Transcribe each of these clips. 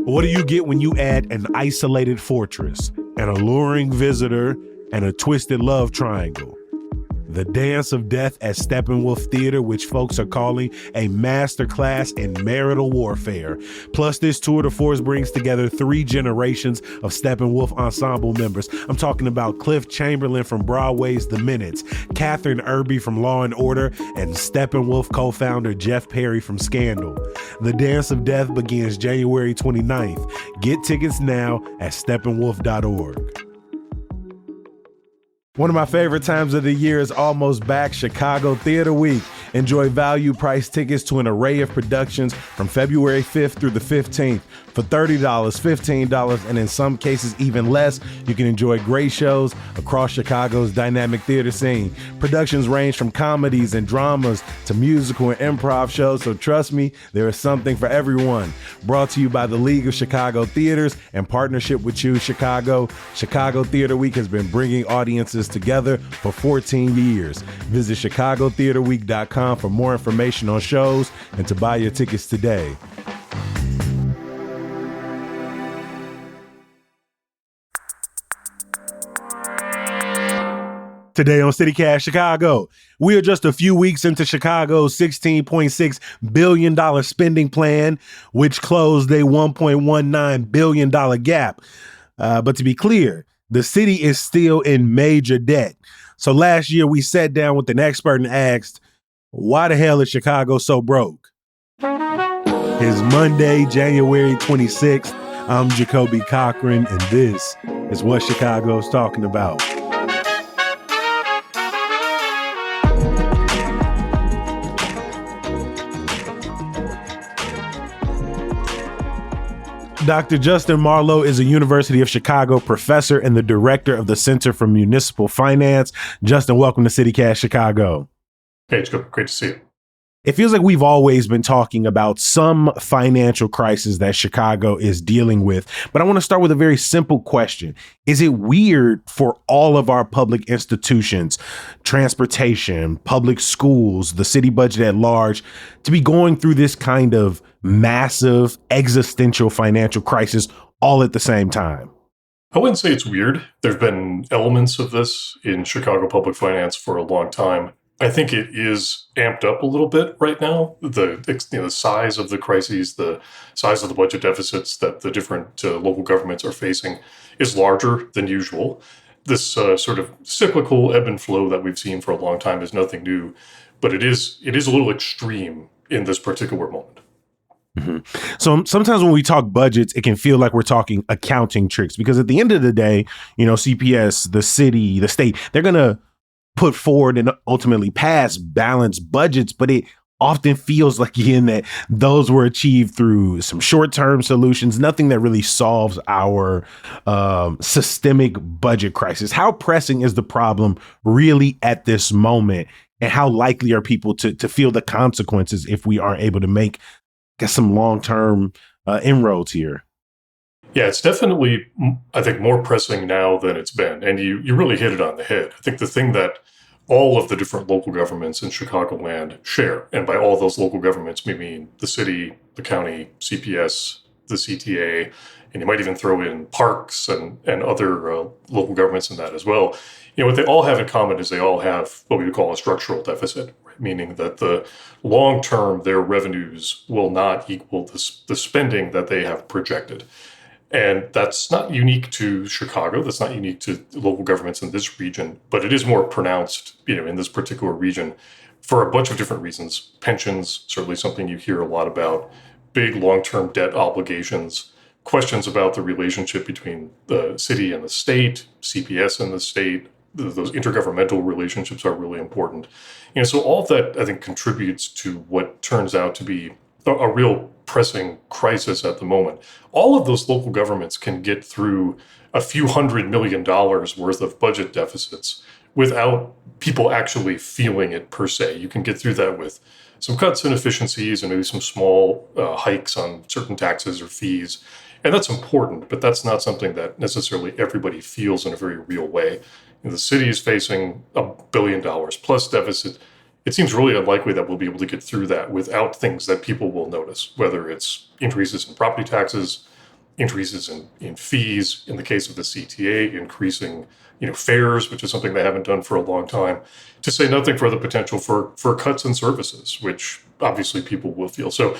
What do you get when you add an isolated fortress, an alluring visitor, and a twisted love triangle? The Dance of Death at Steppenwolf Theater, which folks are calling a masterclass in marital warfare. Plus, this tour de force brings together 3 generations of Steppenwolf ensemble members. I'm talking about Cliff Chamberlain from Broadway's The Minutes, Catherine Irby from Law & Order, and Steppenwolf co-founder Jeff Perry from Scandal. The Dance of Death begins January 29th. Get tickets now at steppenwolf.org. One of my favorite times of the year is almost back, Chicago Theater Week. Enjoy value-priced tickets to an array of productions from February 5th through the 15th. For $30, $15, and in some cases even less, you can enjoy great shows across Chicago's dynamic theater scene. Productions range from comedies and dramas to musical and improv shows, so trust me, there is something for everyone. Brought to you by the League of Chicago Theaters in partnership with Choose Chicago, Chicago Theater Week has been bringing audiences together for 14 years. Visit chicagotheaterweek.com for more information on shows and to buy your tickets today. Today on CityCast Chicago, we are just a few weeks into Chicago's $16.6 billion spending plan, which closed a $1.19 billion gap. But to be clear, the city is still in major debt. So last year we sat down with an expert and asked, why the hell is Chicago so broke? It's Monday, January 26th. I'm Jacoby Cochran, and this is what Chicago's talking about. Dr. Justin Marlowe is a University of Chicago professor and the director of the Center for Municipal Finance. Justin, welcome to CityCast Chicago. Hey, it's good. Great to see you. It feels like we've always been talking about some financial crisis that Chicago is dealing with, but I want to start with a very simple question. Is it weird for all of our public institutions, transportation, public schools, the city budget at large, to be going through this kind of massive existential financial crisis all at the same time? I wouldn't say it's weird. There have been elements of this in Chicago public finance for a long time. I think it is amped up a little bit right now. The size of the crises, the size of the budget deficits that the different local governments are facing is larger than usual. This sort of cyclical ebb and flow that we've seen for a long time is nothing new, but it is a little extreme in this particular moment. Mm-hmm. So sometimes when we talk budgets, it can feel like we're talking accounting tricks, because at the end of the day, CPS, the city, the state, they're going to put forward and ultimately pass balanced budgets, but it often feels like, again, that those were achieved through some short-term solutions, nothing that really solves our systemic budget crisis. How pressing is the problem really at this moment, and how likely are people to feel the consequences if we aren't able to make some long-term inroads here? Yeah, it's definitely, I think, more pressing now than it's been. And you really hit it on the head. I think the thing that all of the different local governments in Chicagoland share, and by all those local governments, we mean the city, the county, CPS, the CTA, and you might even throw in parks and other local governments in that as well. What they all have in common is they all have what we would call a structural deficit, right? Meaning that the long term, their revenues will not equal the spending that they have projected. And that's not unique to Chicago. That's not unique to local governments in this region, but it is more pronounced, in this particular region for a bunch of different reasons. Pensions, certainly something you hear a lot about, big long-term debt obligations, questions about the relationship between the city and the state, CPS and the state. Those intergovernmental relationships are really important. So all of that, I think, contributes to what turns out to be a real pressing crisis at the moment. All of those local governments can get through a few $100 million worth of budget deficits without people actually feeling it per se. You can get through that with some cuts and efficiencies and maybe some small hikes on certain taxes or fees. And that's important, but that's not something that necessarily everybody feels in a very real way. The city is facing $1 billion plus deficit. It seems really unlikely that we'll be able to get through that without things that people will notice, whether it's increases in property taxes, increases in fees. In the case of the CTA, increasing fares, which is something they haven't done for a long time, to say nothing for the potential for cuts in services, which obviously people will feel. So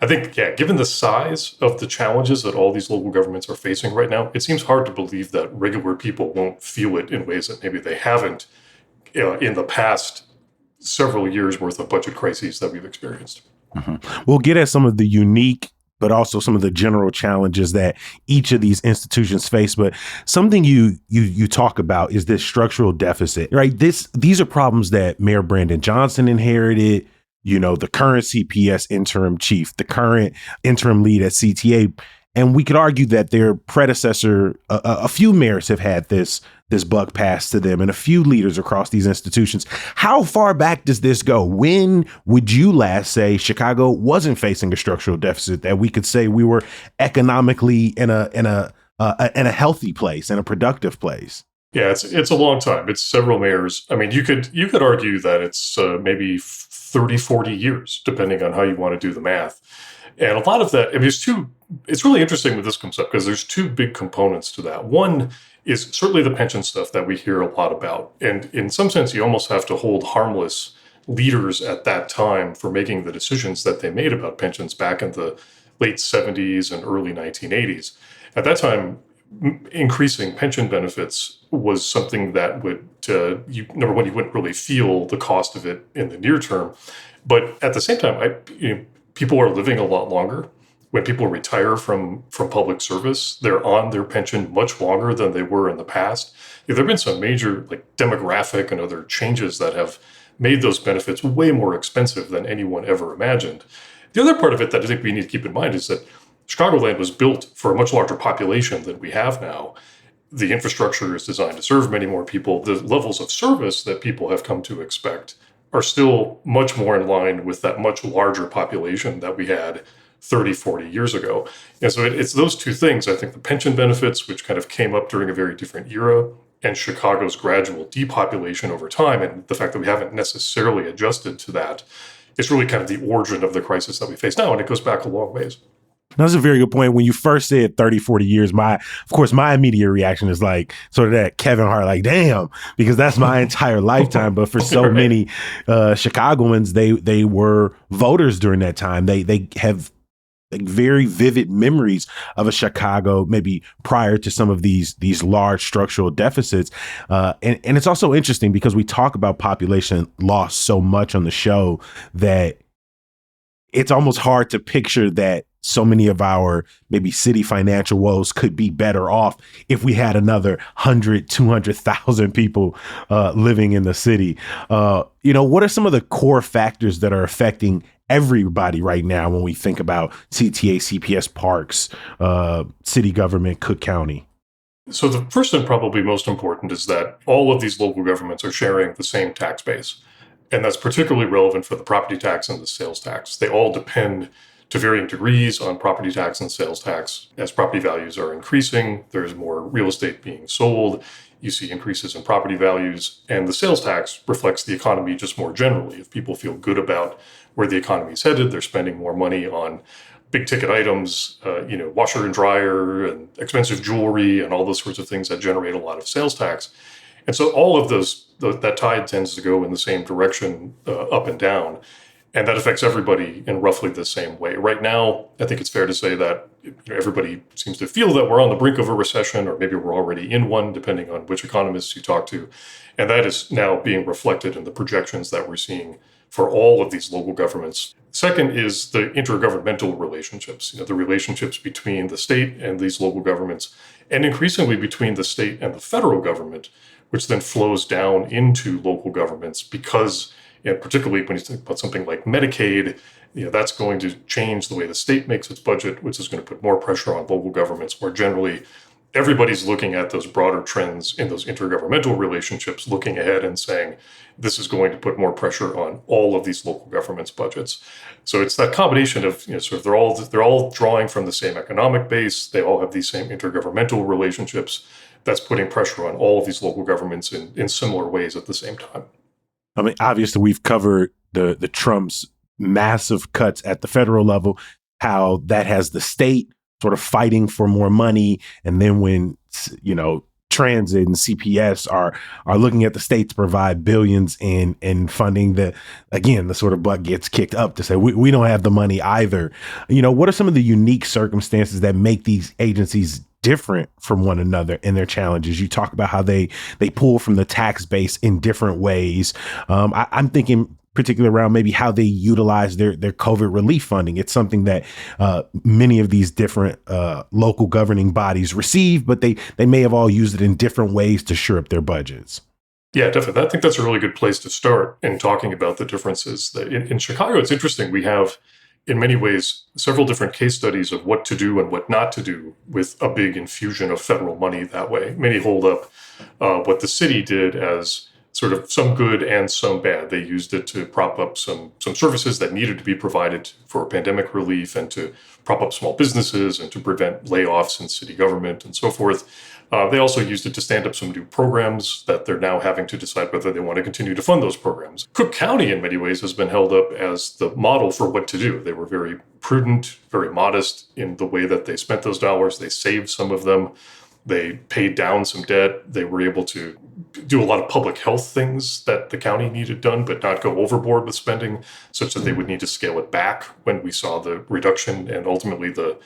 I think, yeah, given the size of the challenges that all these local governments are facing right now, it seems hard to believe that regular people won't feel it in ways that maybe they haven't in the past several years worth of budget crises that we've experienced. We'll get at some of the unique, but also some of the general challenges that each of these institutions face. But something you talk about is this structural deficit, right? These are problems that Mayor Brandon Johnson inherited. The current CPS interim chief, the current interim lead at CTA. And we could argue that their predecessor, a few mayors have had this buck passed to them, and a few leaders across these institutions. How far back does this go? When would you last say Chicago wasn't facing a structural deficit, that we could say we were economically in a healthy place, in a productive place? Yeah, it's a long time. It's several mayors. I mean, you could argue that it's maybe 30, 40 years, depending on how you want to do the math. And a lot of that, I mean, it's really interesting when this comes up because there's two big components to that. One is certainly the pension stuff that we hear a lot about. And in some sense, you almost have to hold harmless leaders at that time for making the decisions that they made about pensions back in the late 70s and early 1980s. At that time, increasing pension benefits was something that would, number one, you wouldn't really feel the cost of it in the near term. But at the same time, people are living a lot longer. When people retire from public service, they're on their pension much longer than they were in the past. There have been some major demographic and other changes that have made those benefits way more expensive than anyone ever imagined. The other part of it that I think we need to keep in mind is that Chicagoland was built for a much larger population than we have now. The infrastructure is designed to serve many more people. The levels of service that people have come to expect are still much more in line with that much larger population that we had 30, 40 years ago. And so it's those two things. I think the pension benefits, which kind of came up during a very different era, and Chicago's gradual depopulation over time, and the fact that we haven't necessarily adjusted to that, is really kind of the origin of the crisis that we face now. And it goes back a long ways. That's a very good point. When you first said 30, 40 years, my immediate reaction is sort of that Kevin Hart, damn, because that's my entire lifetime. But for so many Chicagoans, they were voters during that time. They have very vivid memories of a Chicago maybe prior to some of these large structural deficits. And it's also interesting because we talk about population loss so much on the show that it's almost hard to picture that so many of our maybe city financial woes could be better off if we had another 100, 200,000 people living in the city. What are some of the core factors that are affecting everybody right now when we think about CTA, CPS, parks, city government, Cook County? So the first and probably most important is that all of these local governments are sharing the same tax base. And that's particularly relevant for the property tax and the sales tax. They all depend to varying degrees on property tax and sales tax. As property values are increasing, there's more real estate being sold. You see increases in property values, and the sales tax reflects the economy just more generally. If people feel good about where the economy is headed, they're spending more money on big ticket items, washer and dryer and expensive jewelry and all those sorts of things that generate a lot of sales tax. And so all of that tide tends to go in the same direction, up and down. And that affects everybody in roughly the same way. Right now, I think it's fair to say that everybody seems to feel that we're on the brink of a recession, or maybe we're already in one, depending on which economists you talk to. And that is now being reflected in the projections that we're seeing for all of these local governments. Second is the intergovernmental relationships, the relationships between the state and these local governments, and increasingly between the state and the federal government, which then flows down into local governments because, particularly when you think about something like Medicaid, that's going to change the way the state makes its budget, which is going to put more pressure on local governments. More generally, everybody's looking at those broader trends in those intergovernmental relationships, looking ahead and saying, this is going to put more pressure on all of these local governments' budgets. So it's that combination of, sort of they're all drawing from the same economic base. They all have these same intergovernmental relationships. That's putting pressure on all of these local governments in similar ways at the same time. I mean, obviously, we've covered the Trump's massive cuts at the federal level, how that has the state sort of fighting for more money. And then when, transit and CPS are looking at the state to provide billions in funding, the sort of butt gets kicked up to say we don't have the money either. What are some of the unique circumstances that make these agencies different from one another in their challenges? You talk about how they pull from the tax base in different ways. I'm thinking particularly around maybe how they utilize their COVID relief funding. It's something that many of these different local governing bodies receive, but they may have all used it in different ways to shore up their budgets. Yeah, definitely. I think that's a really good place to start in talking about the differences. In Chicago, it's interesting. We have, in many ways, several different case studies of what to do and what not to do with a big infusion of federal money that way. Many hold up what the city did as sort of some good and some bad. They used it to prop up some services that needed to be provided for pandemic relief and to prop up small businesses and to prevent layoffs in city government and so forth. They also used it to stand up some new programs that they're now having to decide whether they want to continue to fund those programs. Cook County, in many ways, has been held up as the model for what to do. They were very prudent, very modest in the way that they spent those dollars. They saved some of them. They paid down some debt. They were able to do a lot of public health things that the county needed done, but not go overboard with spending, such that they would need to scale it back when we saw the reduction and ultimately the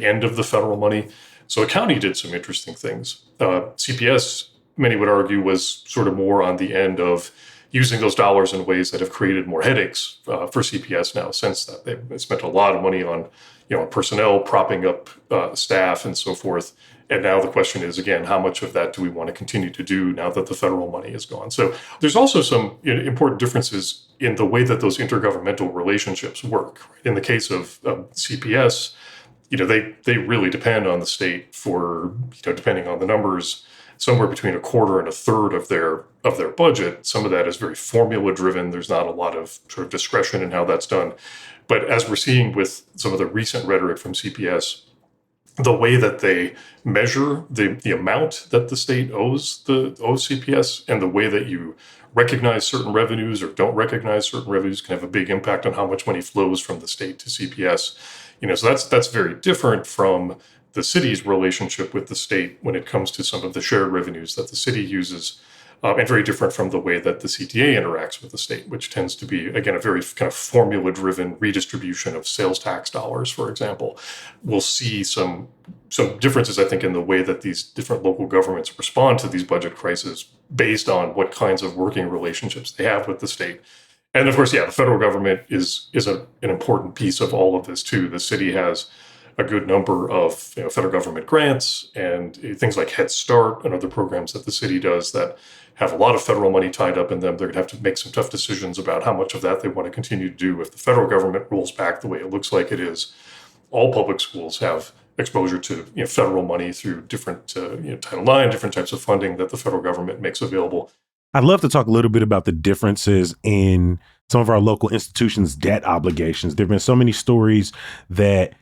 end of the federal money. So the county did some interesting things. CPS, many would argue, was sort of more on the end of using those dollars in ways that have created more headaches for CPS now. Since that, they've spent a lot of money on personnel, propping up staff, and so forth. And now the question is, again, how much of that do we want to continue to do now that the federal money is gone? So there's also some important differences in the way that those intergovernmental relationships work. In the case of CPS, they really depend on the state for, depending on the numbers, somewhere between a quarter and a third of their budget. Some of that is very formula driven. There's not a lot of sort of discretion in how that's done. But as we're seeing with some of the recent rhetoric from CPS, the way that they measure the amount that the state owes CPS and the way that you recognize certain revenues or don't recognize certain revenues can have a big impact on how much money flows from the state to CPS. So that's very different from the city's relationship with the state when it comes to some of the shared revenues that the city uses, and very different from the way that the CTA interacts with the state, which tends to be, again, a very kind of formula-driven redistribution of sales tax dollars, for example. We'll see some differences, I think, in the way that these different local governments respond to these budget crises based on what kinds of working relationships they have with the state. And of course, the federal government is an important piece of all of this too. The city has a good number of federal government grants and things like Head Start and other programs that the city does that have a lot of federal money tied up in them. They're going to have to make some tough decisions about how much of that they want to continue to do if the federal government rolls back the way it looks like it is. All public schools have exposure to federal money through different Title IX, different types of funding that the federal government makes available. I'd love to talk a little bit about the differences in some of our local institutions' debt obligations. There have been so many stories that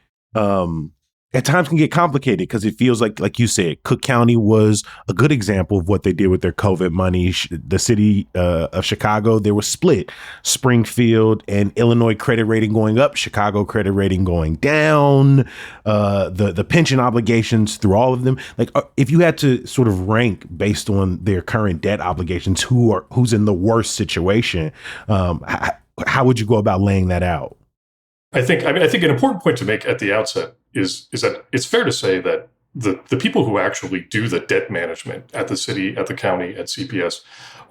at times can get complicated because it feels like you said, Cook County was a good example of what they did with their COVID money. The city of Chicago, they were split. Springfield and Illinois credit rating going up, Chicago credit rating going down, the pension obligations through all of them. Like, if you had to sort of rank based on their current debt obligations, who's in the worst situation, how would you go about laying that out? I think an important point to make at the outset is that it's fair to say that the people who actually do the debt management at the city, at the county, at CPS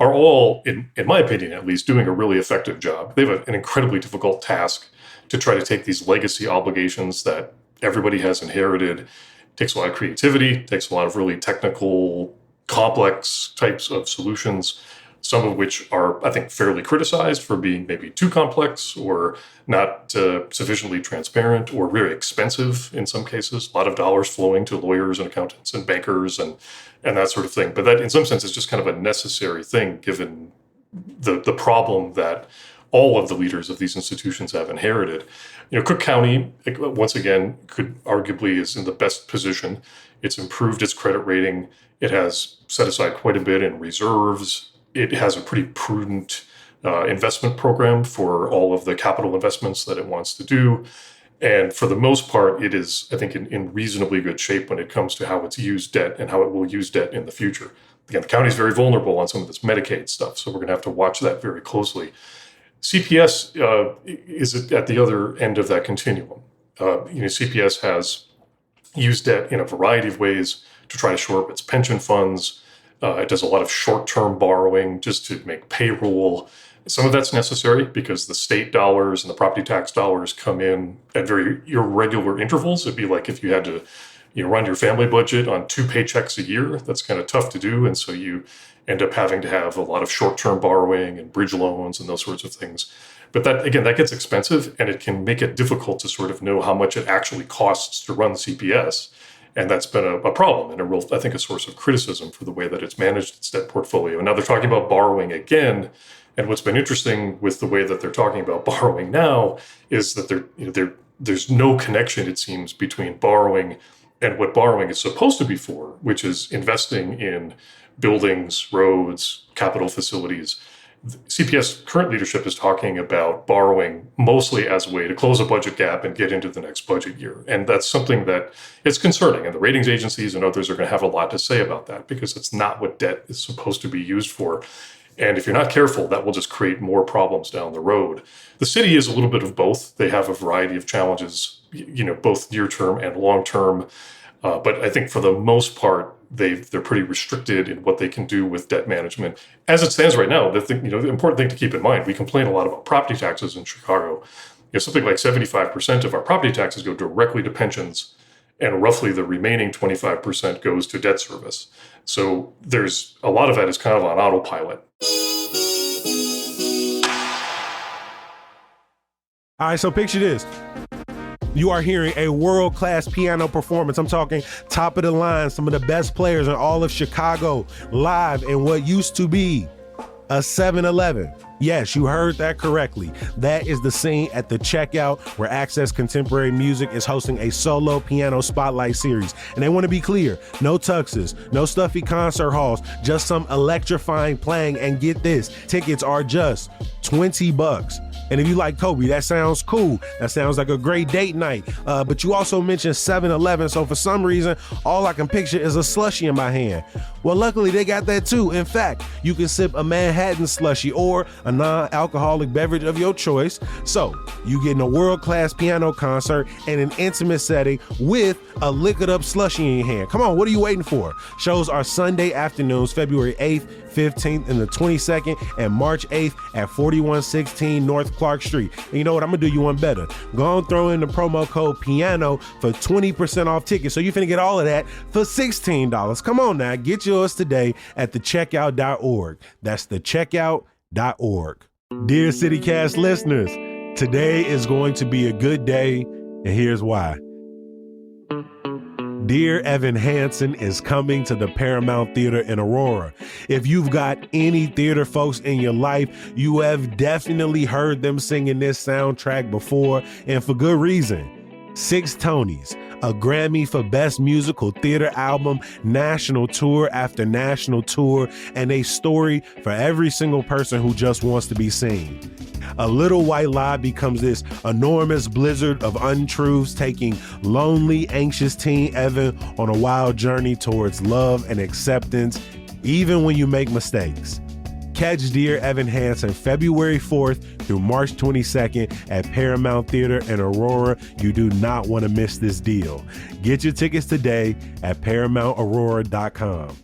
are all, in my opinion at least, doing a really effective job. They have an incredibly difficult task to try to take these legacy obligations that everybody has inherited. It takes a lot of creativity, takes a lot of really technical, complex types of solutions, some of which are, I think, fairly criticized for being maybe too complex or not sufficiently transparent or very expensive in some cases. A lot of dollars flowing to lawyers and accountants and bankers and that sort of thing. But that, in some sense, is just kind of a necessary thing given the problem that all of the leaders of these institutions have inherited. Cook County, once again, could arguably is in the best position. It's improved its credit rating. It has set aside quite a bit in reserves. It has a pretty prudent investment program for all of the capital investments that it wants to do. And for the most part, it is, I think, in reasonably good shape when it comes to how it's used debt and how it will use debt in the future. Again, the county is very vulnerable on some of this Medicaid stuff, so we're going to have to watch that very closely. CPS is at the other end of that continuum. CPS has used debt in a variety of ways to try to shore up its pension funds. It does a lot of short-term borrowing just to make payroll. Some of that's necessary because the state dollars and the property tax dollars come in at very irregular intervals. It'd be like if you had to run your family budget on 2 paychecks a year. That's kind of tough to do. And so you end up having to have a lot of short-term borrowing and bridge loans and those sorts of things. But that gets expensive, and it can make it difficult to sort of know how much it actually costs to run the CPS. And that's been a problem and a source of criticism for the way that it's managed its debt portfolio. And now they're talking about borrowing again. And what's been interesting with the way that they're talking about borrowing now is that there's no connection, it seems, between borrowing and what borrowing is supposed to be for, which is investing in buildings, roads, capital facilities. CPS current leadership is talking about borrowing mostly as a way to close a budget gap and get into the next budget year. And that's something that is concerning. And the ratings agencies and others are going to have a lot to say about that because it's not what debt is supposed to be used for. And if you're not careful, that will just create more problems down the road. The city is a little bit of both. They have a variety of challenges, both near term and long term. But I think for the most part, they're pretty restricted in what they can do with debt management. As it stands right now, the important thing to keep in mind, we complain a lot about property taxes in Chicago. Something like 75% of our property taxes go directly to pensions, and roughly the remaining 25% goes to debt service. So there's a lot of that is kind of on autopilot. All right, so picture this. You are hearing a world-class piano performance. I'm talking top of the line, some of the best players in all of Chicago, live in what used to be a 7-Eleven. Yes, you heard that correctly. That is the scene at the Checkout where Access Contemporary Music is hosting a solo piano spotlight series. And they want to be clear, no tuxes, no stuffy concert halls, just some electrifying playing. And get this, tickets are just $20. And if you like Kobe, that sounds cool. That sounds like a great date night. But you also mentioned 7-Eleven, so for some reason, all I can picture is a slushie in my hand. Well, luckily they got that too. In fact, you can sip a Manhattan slushie or a non-alcoholic beverage of your choice. So you getting a world-class piano concert in an intimate setting with a liquored up slushie in your hand. Come on, what are you waiting for? Shows are Sunday afternoons, February 8th, 15th, and the 22nd, and March 8th at 4116 North Clark Street. And you know what? I'm gonna do you one better. Go on, throw in the promo code PIANO for 20% off tickets. So you're finna get all of that for $16. Come on now, get yours today at thecheckout.org. That's thecheckout.org. Dear CityCast listeners, today is going to be a good day, and here's why. Dear Evan Hansen is coming to the Paramount Theater in Aurora. If you've got any theater folks in your life, you have definitely heard them singing this soundtrack before, and for good reason. 6 Tonys, a Grammy for Best Musical Theater Album, national tour after national tour, and a story for every single person who just wants to be seen. A Little White Lie becomes this enormous blizzard of untruths, taking lonely, anxious teen Evan on a wild journey towards love and acceptance, even when you make mistakes. Catch Dear Evan Hansen February 4th through March 22nd at Paramount Theater in Aurora. You do not want to miss this deal. Get your tickets today at ParamountAurora.com.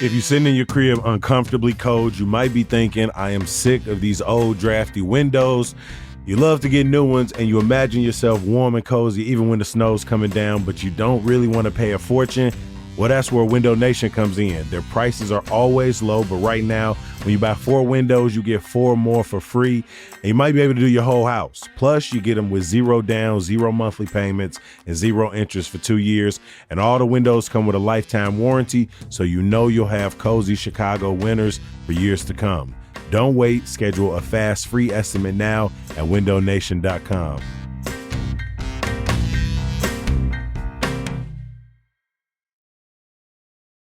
If you're sitting in your crib uncomfortably cold, you might be thinking, I am sick of these old drafty windows. You love to get new ones and you imagine yourself warm and cozy even when the snow's coming down, but you don't really want to pay a fortune. Well, that's where Window Nation comes in. Their prices are always low, but right now, when you buy 4 windows, you get 4 more for free. And you might be able to do your whole house. Plus, you get them with 0 down, 0 monthly payments, and 0 interest for 2 years. And all the windows come with a lifetime warranty, so you know you'll have cozy Chicago winters for years to come. Don't wait. Schedule a fast free estimate now at windownation.com.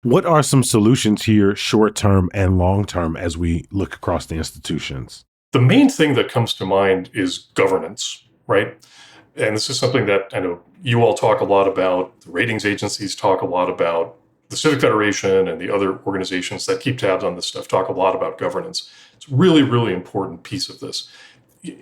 What are some solutions here, short term and long term, as we look across the institutions? The main thing that comes to mind is governance, right? And this is something that I know you all talk a lot about, the ratings agencies talk a lot about, the Civic Federation and the other organizations that keep tabs on this stuff talk a lot about governance. It's a really, really important piece of this.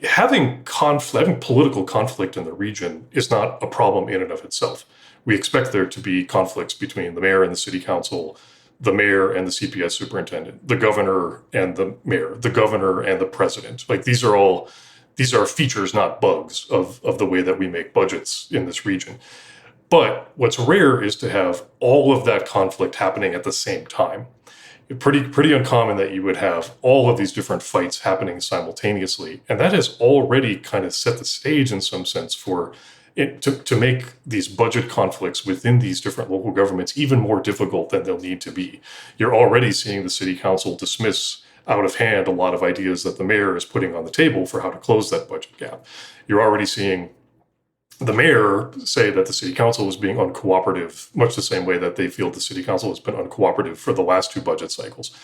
Having political conflict in the region is not a problem in and of itself. We expect there to be conflicts between the mayor and the city council, the mayor and the CPS superintendent, the governor and the mayor, the governor and the president. Like these are features, not bugs of the way that we make budgets in this region. But what's rare is to have all of that conflict happening at the same time. Pretty uncommon that you would have all of these different fights happening simultaneously. And that has already kind of set the stage in some sense for it to make these budget conflicts within these different local governments even more difficult than they'll need to be. You're already seeing the city council dismiss out of hand a lot of ideas that the mayor is putting on the table for how to close that budget gap. You're already seeing the mayor say that the city council is being uncooperative, much the same way that they feel the city council has been uncooperative for the last two budget cycles.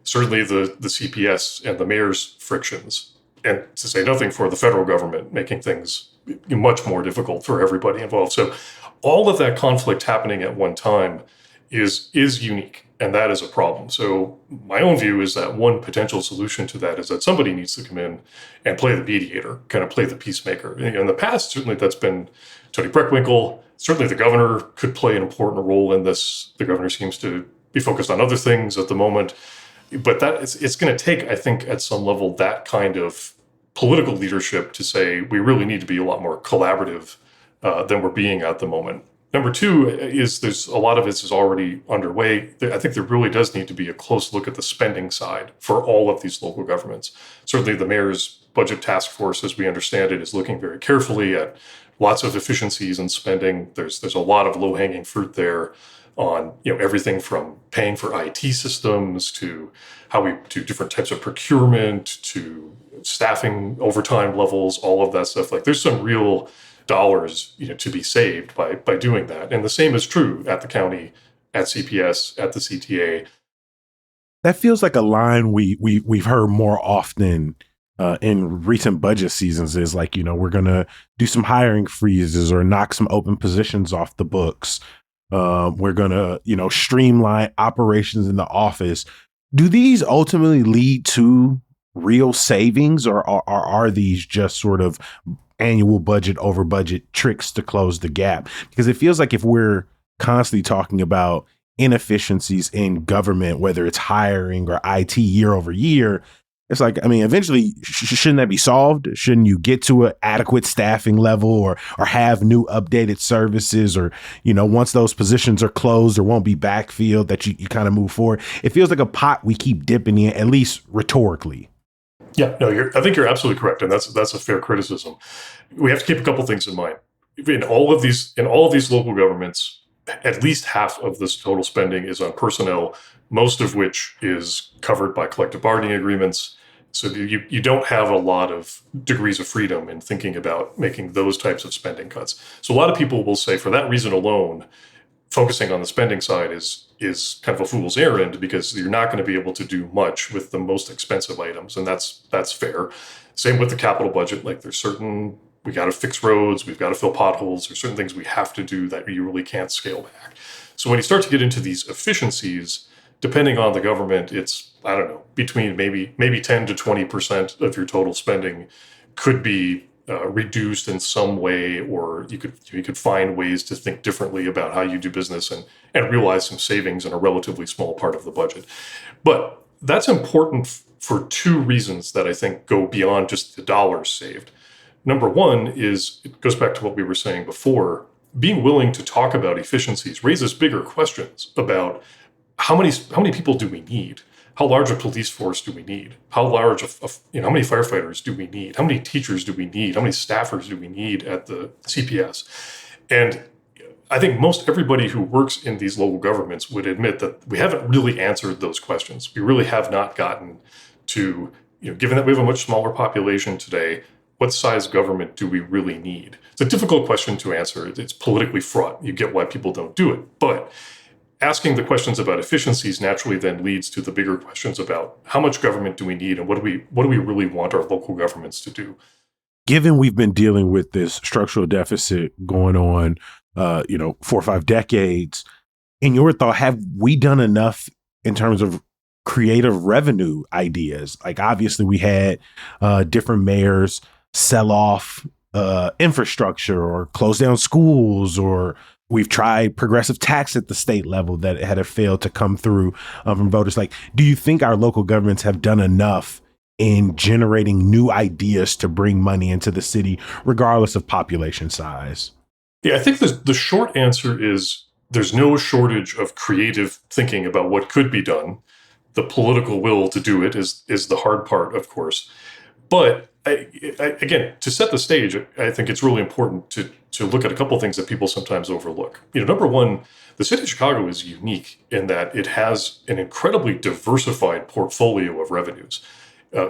Certainly the CPS and the mayor's frictions, and to say nothing for the federal government, making things much more difficult for everybody involved. So all of that conflict happening at one time is unique, and that is a problem. So my own view is that one potential solution to that is that somebody needs to come in and play the mediator, kind of play the peacemaker. In the past, certainly that's been Tony Preckwinkle. Certainly the governor could play an important role in this. The governor seems to be focused on other things at the moment. But that it's going to take, I think, at some level, that kind of political leadership to say we really need to be a lot more collaborative than we're being at the moment. Number two is there's a lot of this is already underway. I think there really does need to be a close look at the spending side for all of these local governments. Certainly the mayor's budget task force, as we understand it, is looking very carefully at lots of efficiencies in spending. There's a lot of low-hanging fruit there on everything from paying for IT systems to how we do different types of procurement to staffing overtime levels, all of that stuff. Like there's some real dollars to be saved by doing that. And the same is true at the county, at CPS, at the CTA. That feels like a line we've heard more often in recent budget seasons is like, we're going to do some hiring freezes or knock some open positions off the books. We're going to, streamline operations in the office. Do these ultimately lead to real savings, or are these just sort of annual budget over budget tricks to close the gap? Because it feels like if we're constantly talking about inefficiencies in government, whether it's hiring or IT year over year, it's like, eventually, shouldn't that be solved? Shouldn't you get to an adequate staffing level or have new updated services, or, once those positions are closed or won't be backfilled, that you kind of move forward? It feels like a pot we keep dipping in, at least rhetorically. Yeah, no, I think you're absolutely correct, and that's a fair criticism. We have to keep a couple things in mind. In all of these local governments, at least half of this total spending is on personnel, most of which is covered by collective bargaining agreements. So you don't have a lot of degrees of freedom in thinking about making those types of spending cuts. So a lot of people will say, for that reason alone, focusing on the spending side is kind of a fool's errand, because you're not going to be able to do much with the most expensive items, and that's fair. Same with the capital budget. Like we got to fix roads, we've got to fill potholes. There's certain things we have to do that you really can't scale back. So when you start to get into these efficiencies, depending on the government, it's, I don't know, between maybe 10 to 20% of your total spending could be reduced in some way, or you could find ways to think differently about how you do business and realize some savings in a relatively small part of the budget. But that's important for two reasons that I think go beyond just the dollars saved. Number one is, it goes back to what we were saying before, being willing to talk about efficiencies raises bigger questions about how many people do we need? How large a police force do we need? How large how many firefighters do we need? How many teachers do we need? How many staffers do we need at the CPS? And I think most everybody who works in these local governments would admit that we haven't really answered those questions. We really have not gotten to, given that we have a much smaller population today, what size government do we really need? It's a difficult question to answer. It's politically fraught. You get why people don't do it. But asking the questions about efficiencies naturally then leads to the bigger questions about how much government do we need and what do we really want our local governments to do. Given we've been dealing with this structural deficit going on, 4 or 5 decades, in your thought, have we done enough in terms of creative revenue ideas? Like, obviously we had different mayors sell off infrastructure or close down schools, or we've tried progressive tax at the state level that had failed to come through from voters. Like, do you think our local governments have done enough in generating new ideas to bring money into the city, regardless of population size? Yeah, I think the short answer is there's no shortage of creative thinking about what could be done. The political will to do it is the hard part, of course. But again, to set the stage, I think it's really important to look at a couple of things that people sometimes overlook. Number one, the city of Chicago is unique in that it has an incredibly diversified portfolio of revenues.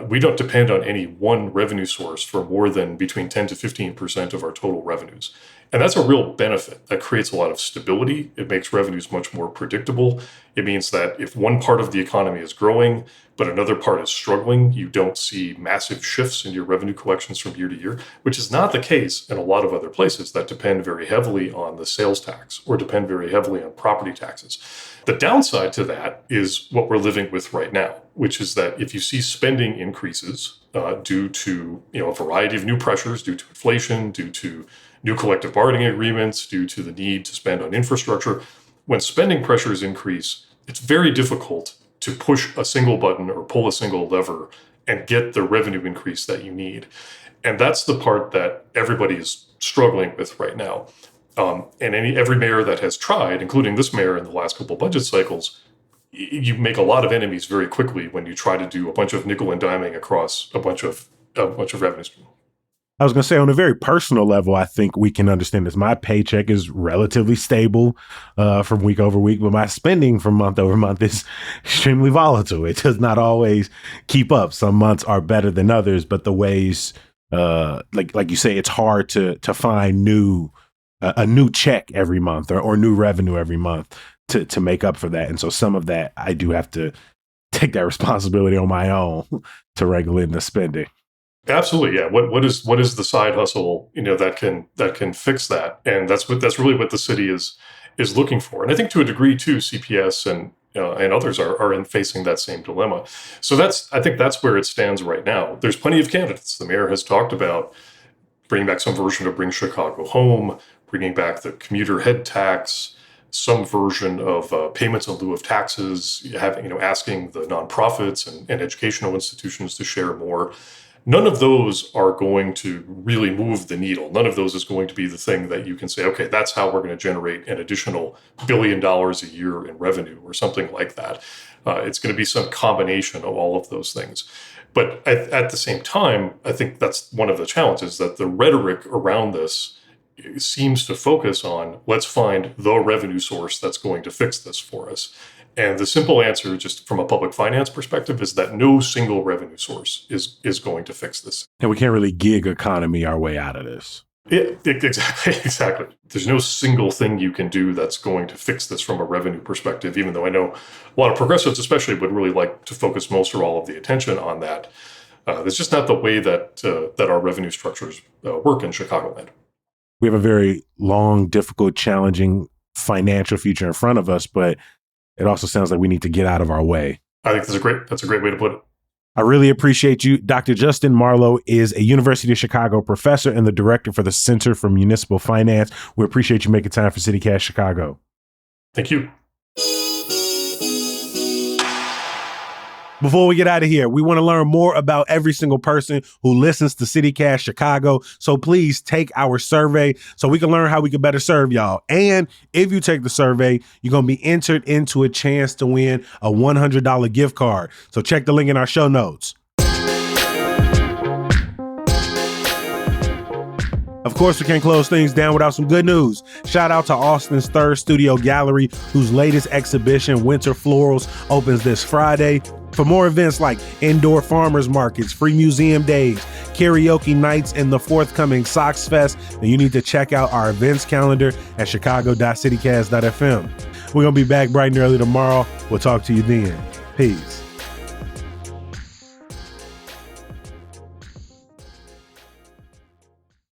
We don't depend on any one revenue source for more than between 10 to 15% of our total revenues. And that's a real benefit. That creates a lot of stability. It makes revenues much more predictable. It means that if one part of the economy is growing, but another part is struggling, you don't see massive shifts in your revenue collections from year to year, which is not the case in a lot of other places that depend very heavily on the sales tax or depend very heavily on property taxes. The downside to that is what we're living with right now, which is that if you see spending increases due to a variety of new pressures, due to inflation, due to new collective bargaining agreements, due to the need to spend on infrastructure, when spending pressures increase, it's very difficult to push a single button or pull a single lever and get the revenue increase that you need. And that's the part that everybody is struggling with right now. And every mayor that has tried, including this mayor in the last couple of budget cycles, you make a lot of enemies very quickly when you try to do a bunch of nickel and diming across a bunch of revenue streams. I was going to say, on a very personal level, I think we can understand this. My paycheck is relatively stable from week over week, but my spending from month over month is extremely volatile. It does not always keep up. Some months are better than others, but the ways, like you say, it's hard to find a new check every month or new revenue every month to make up for that. And so some of that, I do have to take that responsibility on my own to regulate the spending. Absolutely, yeah. What is the side hustle that can fix that? And that's really what the city is looking for. And I think to a degree too, CPS and others are facing that same dilemma. So I think that's where it stands right now. There's plenty of candidates. The mayor has talked about bringing back some version of Bring Chicago Home, bringing back the commuter head tax, some version of payments in lieu of taxes, asking the nonprofits and educational institutions to share more. None of those are going to really move the needle. None of those is going to be the thing that you can say, okay, that's how we're going to generate an additional $1 billion a year in revenue or something like that. It's going to be some combination of all of those things. But at the same time, I think that's one of the challenges, that the rhetoric around this seems to focus on, let's find the revenue source that's going to fix this for us. And the simple answer, just from a public finance perspective, is that no single revenue source is going to fix this. And we can't really gig economy our way out of this. Exactly. There's no single thing you can do that's going to fix this from a revenue perspective, even though I know a lot of progressives especially would really like to focus most or all of the attention on that. It's just not the way that our revenue structures work in Chicagoland. We have a very long, difficult, challenging financial future in front of us, but it also sounds like we need to get out of our way. I think that's a great way to put it. I really appreciate you. Dr. Justin Marlowe is a University of Chicago professor and the director for the Center for Municipal Finance. We appreciate you making time for CityCast Chicago. Thank you. Before we get out of here, we want to learn more about every single person who listens to CityCast Chicago. So please take our survey so we can learn how we can better serve y'all. And if you take the survey, you're going to be entered into a chance to win a $100 gift card. So check the link in our show notes. Of course, we can't close things down without some good news. Shout out to Austin's Third Studio Gallery, whose latest exhibition, Winter Florals, opens this Friday. For more events like indoor farmers markets, free museum days, karaoke nights, and the forthcoming Sox Fest, then you need to check out our events calendar at chicago.citycast.fm. We're going to be back bright and early tomorrow. We'll talk to you then. Peace.